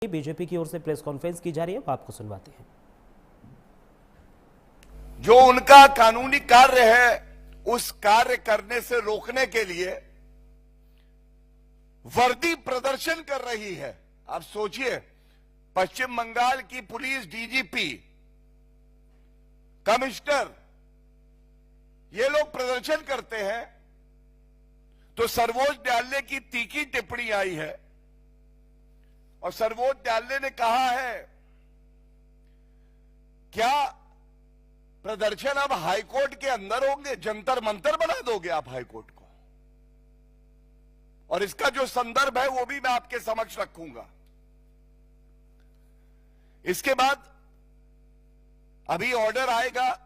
BJP की ओर से press conference की जा रही है, वो आपको सुनवाते हैं। जो उनका कानूनी कार्य है उस कार्य करने से रोकने के लिए वर्दी प्रदर्शन कर रही है। आप सोचिए, पश्चिम बंगाल की पुलिस डीजीपी, कमिश्नर, ये लोग प्रदर्शन करते हैं तो सर्वोच्च न्यायालय की तीखी टिप्पणी आई है और सर्वोच्च न्यायालय ने कहा है क्या प्रदर्शन अब हाईकोर्ट के अंदर होंगे? जंतर मंतर बना दोगे आप हाईकोर्ट को? और इसका जो संदर्भ है वो भी मैं आपके समक्ष रखूंगा। इसके बाद अभी ऑर्डर आएगा,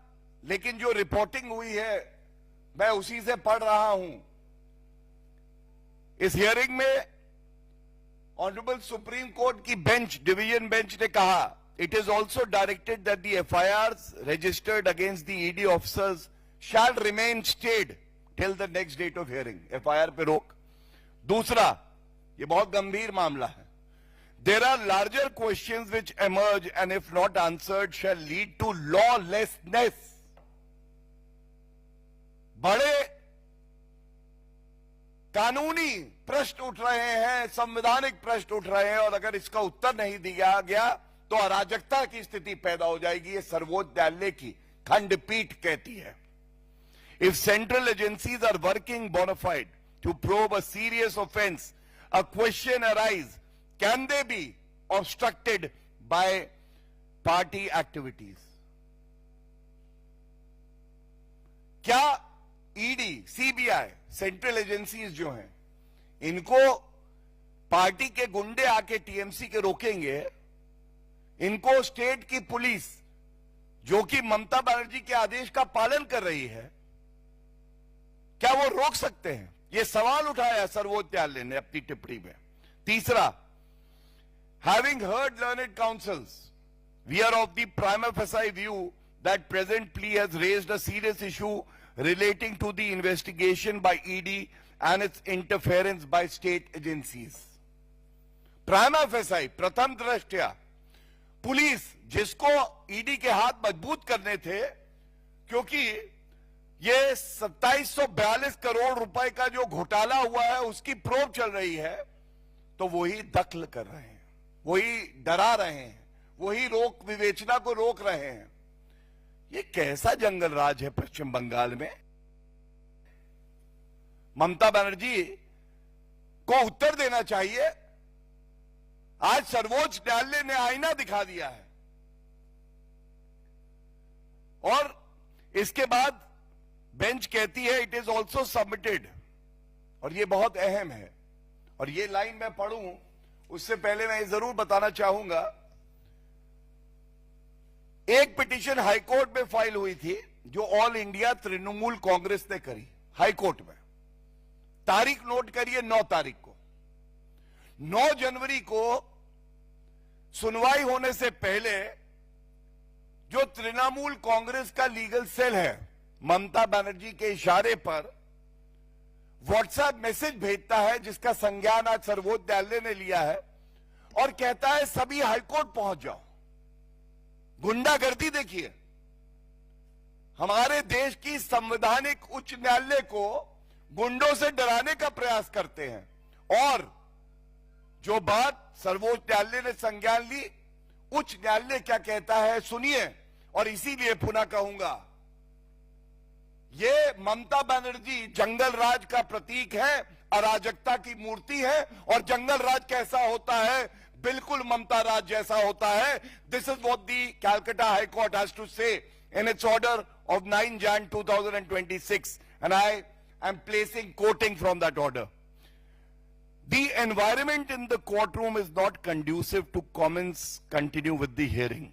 लेकिन जो रिपोर्टिंग हुई है मैं उसी से पढ़ रहा हूं। इस हियरिंग में ऑनरेबल सुप्रीम कोर्ट की बेंच, डिवीजन बेंच ने कहा, it is also directed that the FIRs registered against the ED officers shall remain stayed till the next date of hearing. FIR पे रोक। दूसरा, ये बहुत गंभीर मामला है। There are larger questions which emerge and if not answered shall lead to lawlessness. बड़े कानूनी प्रश्न उठ रहे हैं, संवैधानिक प्रश्न उठ रहे हैं और अगर इसका उत्तर नहीं दिया गया तो अराजकता की स्थिति पैदा हो जाएगी। ये सर्वोच्च न्यायालय की खंडपीठ कहती है। If central agencies are working bona fide to probe a serious offence, a question arise, can they be obstructed by party activities? क्या ईडी, सीबीआई, सेंट्रल एजेंसीज जो हैं, इनको पार्टी के गुंडे आके टीएमसी के रोकेंगे? इनको स्टेट की पुलिस, जो कि ममता बनर्जी के आदेश का पालन कर रही है, क्या वो रोक सकते हैं? ये सवाल उठाया सर्वोच्च न्यायालय ने अपनी टिप्पणी में। तीसरा, having heard learned counsels, we are of the prima facie view that present plea has raised a serious issue relating to the investigation by ED and its interference by state agencies. Prima facie, प्रथम दृष्टया police, जिसको ED के हाथ मजबूत करने थे, क्योंकि ये 2742 करोड़ रुपए का जो घोटाला हुआ है उसकी प्रोब चल रही है, तो वही दखल कर रहे हैं, वही डरा रहे हैं, वही रोक विवेचना को रोक रहे हैं। ये कैसा जंगल राज है पश्चिम बंगाल में? ममता बनर्जी को उत्तर देना चाहिए। आज सर्वोच्च न्यायालय ने आईना दिखा दिया है। और इसके बाद बेंच कहती है इट इज ऑल्सो सबमिटेड, और ये बहुत अहम है, और ये लाइन मैं पढ़ूं उससे पहले मैं जरूर बताना चाहूंगा, एक पिटीशन हाईकोर्ट में फाइल हुई थी जो ऑल इंडिया तृणमूल कांग्रेस ने करी हाईकोर्ट में। तारीख नोट करिए, 9 तारीख को, 9 जनवरी को सुनवाई होने से पहले जो तृणमूल कांग्रेस का लीगल सेल है, ममता बनर्जी के इशारे पर व्हाट्सएप मैसेज भेजता है, जिसका संज्ञान आज सर्वोच्च न्यायालय ने लिया है, और कहता है सभी हाईकोर्ट पहुंच जाओ। गुंडागर्दी देखिए, हमारे देश की संवैधानिक उच्च न्यायालय को गुंडों से डराने का प्रयास करते हैं। और जो बात सर्वोच्च न्यायालय ने संज्ञान ली, उच्च न्यायालय क्या कहता है सुनिए, और इसीलिए पुनः कहूंगा, ये ममता बनर्जी जंगल राज का प्रतीक है, अराजकता की मूर्ति है, और जंगल राज कैसा होता है? बिल्कुल ममता राज जैसा होता है। This is what the Calcutta high court has to say in its order of 9 Jan 2026, and I am placing quoting from that order. The environment in the courtroom is not conducive to comments continue with the hearing.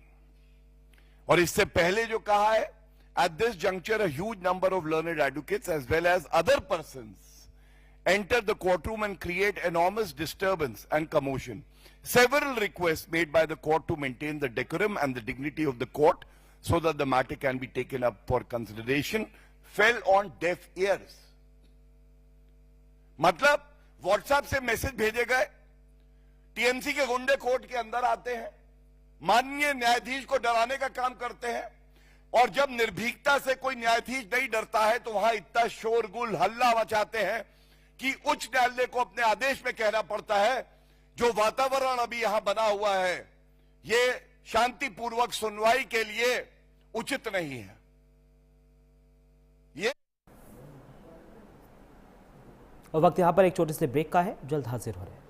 और इससे पहले जो कहा है, at this juncture a huge number of learned advocates as well as other persons enter the courtroom and create enormous disturbance and commotion. Several requests made by the court to maintain the decorum and the dignity of the court so that the matter can be taken up for consideration fell on deaf ears. मतलब WhatsApp से message भेजे गए TMC के गुंडे court के अंदर आते हैं, माननीय न्यायाधीश को डराने का काम करते हैं, और जब निर्भीकता से कोई न्यायाधीश नहीं डरता है तो वहां इतना शोरगुल हल्ला मचाते हैं कि उच्च न्यायालय को अपने आदेश में कहना पड़ता है जो वातावरण अभी यहां बना हुआ है ये शांतिपूर्वक सुनवाई के लिए उचित नहीं है। ये और वक्त यहाँ पर एक छोटे से ब्रेक का है, जल्द हाजिर हो रहे हैं।